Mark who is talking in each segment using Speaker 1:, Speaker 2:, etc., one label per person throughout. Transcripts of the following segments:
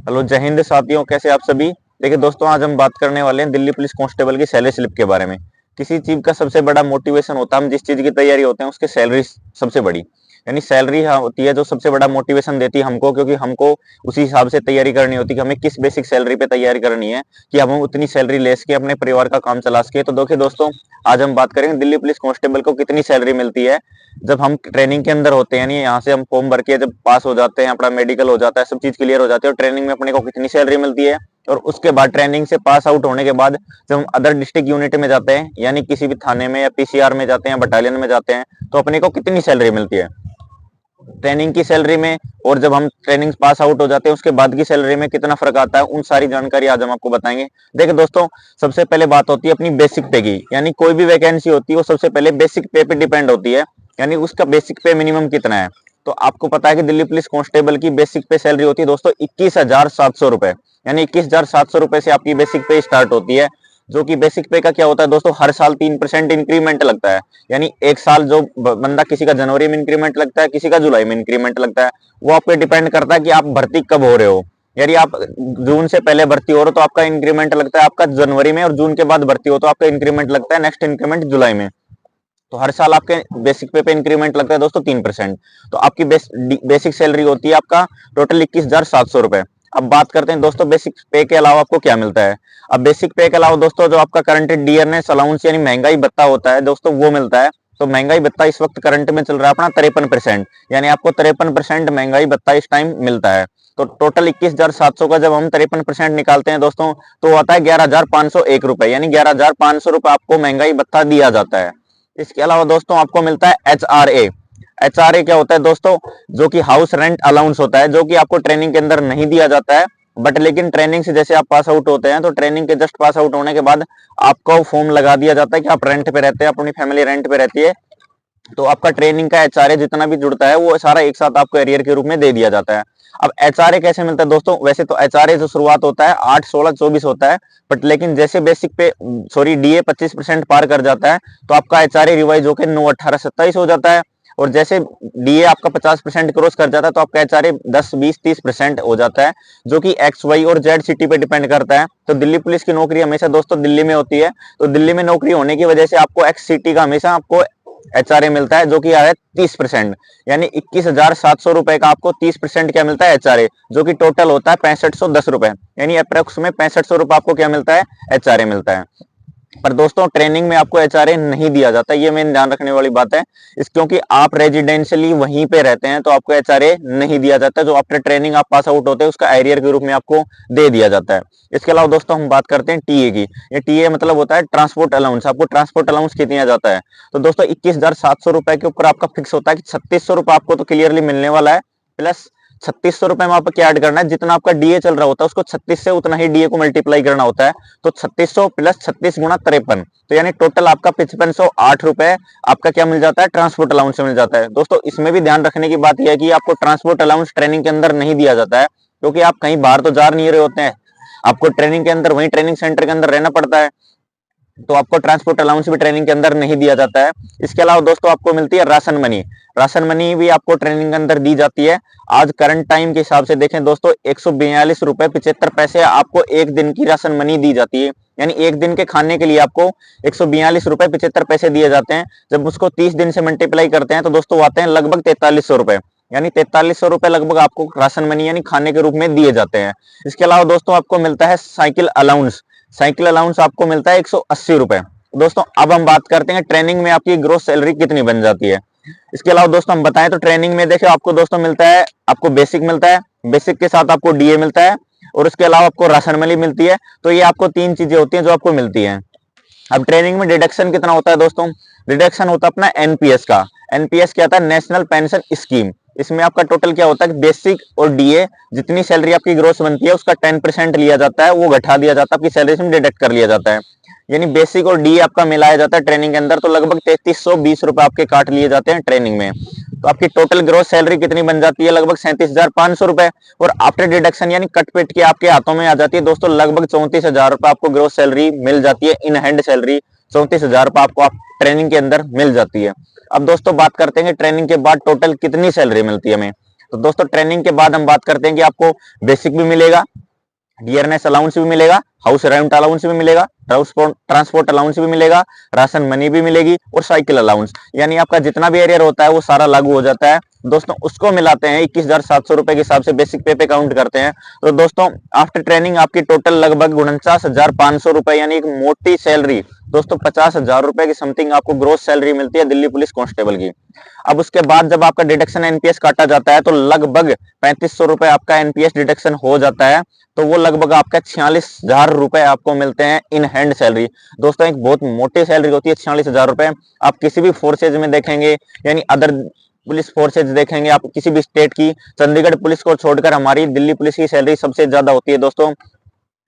Speaker 1: Hello, जय हिंद साथियों। कैसे आप सभी। देखिए दोस्तों, आज हम बात करने वाले हैं दिल्ली पुलिस कांस्टेबल की सैलरी स्लिप के बारे में। किसी चीज का सबसे बड़ा मोटिवेशन होता है, हम जिस चीज की तैयारी होते हैं उसकी सैलरी सबसे बड़ी, यानी सैलरी होती है जो सबसे बड़ा मोटिवेशन देती है हमको, क्योंकि हमको उसी हिसाब से तैयारी करनी होती है कि हमें किस बेसिक सैलरी पे तैयारी करनी है कि हम उतनी सैलरी ले सके, अपने परिवार का काम चला सके। तो देखिए दोस्तों, आज हम बात करेंगे दिल्ली पुलिस कांस्टेबल को कितनी सैलरी मिलती है जब हम ट्रेनिंग के अंदर होते हैं। यानी यहाँ से हम फॉर्म भर के जब पास हो जाते हैं, अपना मेडिकल हो जाता है, सब चीज क्लियर हो जाती है, और ट्रेनिंग में अपने को कितनी सैलरी मिलती है। और उसके बाद ट्रेनिंग से पास आउट होने के बाद जब हम अदर डिस्ट्रिक्ट यूनिट में जाते हैं, यानी किसी भी थाने में या पीसीआर में जाते हैं, बटालियन में जाते हैं, तो अपने को कितनी सैलरी मिलती है ट्रेनिंग की सैलरी में, और जब हम ट्रेनिंग पास आउट हो जाते हैं उसके बाद की सैलरी में कितना फर्क आता है, उन सारी जानकारी आज हम आपको बताएंगे। देखिए दोस्तों, सबसे पहले बात होती है अपनी बेसिक पे की। यानी कोई भी वैकेंसी होती है वो सबसे पहले बेसिक पे पे डिपेंड होती है, यानी उसका बेसिक पे मिनिमम कितना है। तो आपको पता है कि दिल्ली पुलिस कांस्टेबल की बेसिक पे सैलरी होती है दोस्तों 21,700 रुपए, यानी 21,700 रुपए से आपकी बेसिक पे स्टार्ट होती है। जो कि बेसिक पे का क्या होता है दोस्तों, हर साल 3% इंक्रीमेंट लगता है। यानी एक साल जो बंदा, किसी का जनवरी में इंक्रीमेंट लगता है, किसी का जुलाई में इंक्रीमेंट लगता है, वो आप पे डिपेंड करता है कि आप भर्ती कब हो रहे हो। यदि आप जून से पहले भर्ती हो रहे हो तो आपका इंक्रीमेंट लगता है आपका जनवरी में, और जून के बाद भर्ती हो तो आपका इंक्रीमेंट लगता है नेक्स्ट इंक्रीमेंट जुलाई में। तो हर साल आपके बेसिक पे इंक्रीमेंट लगता है दोस्तों 3%। तो आपकी बेसिक सैलरी होती है आपका टोटल 21,700 रुपए। अब बात करते हैं दोस्तों बेसिक पे के अलावा आपको क्या मिलता है। अब बेसिक पे के अलावा दोस्तों जो आपका करंट डियरनेस अलाउंस यानी महंगाई भत्ता होता है दोस्तों, वो मिलता है। तो महंगाई भत्ता इस वक्त करंट में चल रहा है अपना 53%, यानी आपको 53% महंगाई भत्ता इस टाइम मिलता है। तो टोटल 21,700 का जब हम 53% निकालते हैं दोस्तों, तो आता है 11,501 रुपए, यानी 11,500 रुपए आपको महंगाई भत्ता दिया जाता है। इसके अलावा दोस्तों आपको मिलता है एचआरए। एचआरए क्या होता है दोस्तों, जो कि हाउस रेंट अलाउंस होता है, जो कि आपको ट्रेनिंग के अंदर नहीं दिया जाता है। बट लेकिन ट्रेनिंग से जैसे आप पास आउट होते हैं, तो ट्रेनिंग के जस्ट पास आउट होने के बाद आपको फॉर्म लगा दिया जाता है कि आप रेंट पे रहते हैं, अपनी फैमिली रेंट पे रहती है। तो आपका ट्रेनिंग का एचआरए जितना भी जुड़ता है वो सारा एक साथ आपको एरियर के रूप में दे दिया जाता है। अब एचआरए कैसे मिलता है दोस्तों, वैसे तो एचआरए जो शुरुआत होता है 8, 16, 24 होता है, बट लेकिन जैसे बेसिक पे सॉरी डीए 25% पार कर जाता है, तो आपका एचआरए रिवाइज होकर 9, 18, 27 हो जाता है। और जैसे डीए आपका 50% क्रॉस कर जाता है तो आपका एचआरए 10, 20, 30% हो जाता है, जो कि एक्स, वाई और जेड सिटी पे डिपेंड करता है। तो दिल्ली पुलिस की नौकरी हमेशा दोस्तों दिल्ली में होती है। तो दिल्ली में नौकरी होने की वजह से आपको एक्स सिटी का हमेशा आपको एचआरए मिलता है, जो कि आ रहा है 30%, यानी 21,700 रुपए का आपको 30% क्या मिलता है एचआरए, जो कि टोटल होता है 6510 रुपए, यानी अप्रोक्स में 6500 रुपए आपको क्या मिलता है, एचआरए मिलता है। पर दोस्तों ट्रेनिंग में आपको एचआरए नहीं दिया जाता, ये मेन ध्यान रखने वाली बात है इस, क्योंकि आप रेजिडेंशियली वहीं पे रहते हैं तो आपको एचआरए नहीं दिया जाता। जो आफ्टर ट्रेनिंग आप पास आउट होते हैं उसका एरियर के रूप में आपको दे दिया जाता है। इसके अलावा दोस्तों हम बात करते हैं टीए की। ये टीए मतलब होता है ट्रांसपोर्ट अलाउंस। आपको ट्रांसपोर्ट अलाउंस कितना दिया जाता है, तो दोस्तों 21,700 रुपए के ऊपर आपका फिक्स होता है कि 3600 रुपए आपको तो क्लियरली मिलने वाला है, प्लस 3600 रुपए में आपको क्या ऐड करना है, जितना आपका डीए चल रहा होता है उसको 36 से उतना ही डीए को मल्टीप्लाई करना होता है। तो 3600 प्लस 36 गुणा 53, तो यानी टोटल आपका 5508 रुपए आपका क्या मिल जाता है, ट्रांसपोर्ट अलाउंस से मिल जाता है। दोस्तों इसमें भी ध्यान रखने की बात यह है कि आपको ट्रांसपोर्ट अलाउंस ट्रेनिंग के अंदर नहीं दिया जाता है, क्योंकि आप कहीं बाहर तो जा नहीं रहे होते हैं, आपको ट्रेनिंग के अंदर वहीं ट्रेनिंग सेंटर के अंदर रहना पड़ता है। तो आपको ट्रांसपोर्ट अलाउंस भी ट्रेनिंग के अंदर नहीं दिया जाता है। इसके अलावा दोस्तों आपको मिलती है राशन मनी। राशन मनी भी आपको ट्रेनिंग के अंदर दी जाती है। आज करंट टाइम के हिसाब से देखें दोस्तों 142 रुपए 75 पैसे आपको एक दिन की राशन मनी दी जाती है, यानी एक दिन के खाने के लिए आपको 142 रुपए 75 पैसे दिए जाते हैं। जब उसको 30 दिन से मल्टीप्लाई करते हैं तो दोस्तों आते हैं लगभग 4300 रुपए, यानी 4300 रुपए लगभग आपको राशन मनी यानी खाने के रूप में दिए जाते हैं। इसके अलावा दोस्तों आपको मिलता है साइकिल अलाउंस। साइकिल अलाउंस आपको मिलता है 180 रुपए। दोस्तों अब हम बात करते हैं ट्रेनिंग में आपकी ग्रोस सैलरी कितनी बन जाती है। इसके अलावा दोस्तों हम बताएं तो ट्रेनिंग में देखिए आपको दोस्तों मिलता है, आपको बेसिक मिलता है, बेसिक के साथ आपको डीए मिलता है, और उसके अलावा आपको राशन मनी मिलती है। तो ये आपको 3 चीजें होती हैं जो आपको मिलती हैं। अब ट्रेनिंग में डिडक्शन कितना होता है दोस्तों, डिडक्शन होता है अपना एनपीएस का। एनपीएस क्या होता है, नेशनल पेंशन स्कीम। इसमें आपका टोटल क्या होता है, बेसिक और डीए जितनी सैलरी आपकी ग्रोस बनती है उसका 10% लिया जाता है, वो घटा दिया जाता है, आपकी सैलरी से डिडक्ट कर लिया जाता है। यानी बेसिक और डीए आपका मिलाया जाता है ट्रेनिंग के अंदर, तो लगभग 3320 रुपए आपके काट लिए जाते हैं ट्रेनिंग में। तो आपकी टोटल ग्रोस सैलरी कितनी बन जाती है, लगभग 37,500 रुपए। और आफ्टर डिडक्शन यानी कट पिट के आपके हाथों में आ जाती है दोस्तों लगभग 34,000 रुपए आपको ग्रोस सैलरी मिल जाती है। इन हैंड सैलरी 34,000 रुपए आपको आप ट्रेनिंग के अंदर मिल जाती है। अब दोस्तों बात करते हैं ट्रेनिंग के बाद टोटल कितनी सैलरी मिलती है हमें। तो दोस्तों ट्रेनिंग के बाद हम बात करते हैं कि आपको बेसिक भी मिलेगा, डियरनेस अलाउंस भी मिलेगा, हाउस रेंट अलाउंस भी मिलेगा, ट्रांसपोर्ट अलाउंस भी मिलेगा, राशन मनी भी मिलेगी और साइकिल अलाउंस, यानी आपका जितना भी एरियर होता है वो सारा लागू हो जाता है दोस्तों। उसको मिलाते हैं 21,700 रुपए के हिसाब से बेसिक पे काउंट करते हैं। तो दोस्तों आफ्टर ट्रेनिंग आपकी टोटल लगभग 49,500 रुपए यानी एक मोटी सैलरी दोस्तों 50,000 रुपए की समथिंग आपको ग्रोस सैलरी मिलती है दिल्ली पुलिस कांस्टेबल की। अब उसके बाद जब आपका डिडक्शन एनपीएस काटा जाता है तो लगभग 3500 रुपए आपका एनपीएस डिडक्शन हो जाता है। तो वो लगभग आपका 46,000 रुपए आपको मिलते हैं इन हैंड सैलरी। दोस्तों एक बहुत मोटी सैलरी होती है 46,000 रुपए। आप किसी भी फोर्सेज में देखेंगे, यानी अदर पुलिस फोर्सेज देखेंगे आप किसी भी स्टेट की, चंडीगढ़ पुलिस को छोड़कर हमारी दिल्ली पुलिस की सैलरी सबसे ज्यादा होती है दोस्तों।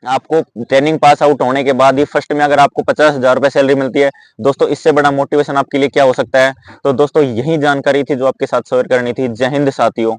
Speaker 1: आपको ट्रेनिंग पास आउट होने के बाद ही फर्स्ट में अगर आपको 50,000 रुपए सैलरी मिलती है दोस्तों, इससे बड़ा मोटिवेशन आपके लिए क्या हो सकता है। तो दोस्तों यही जानकारी थी जो आपके साथ शेयर करनी थी। जय हिंद साथियों।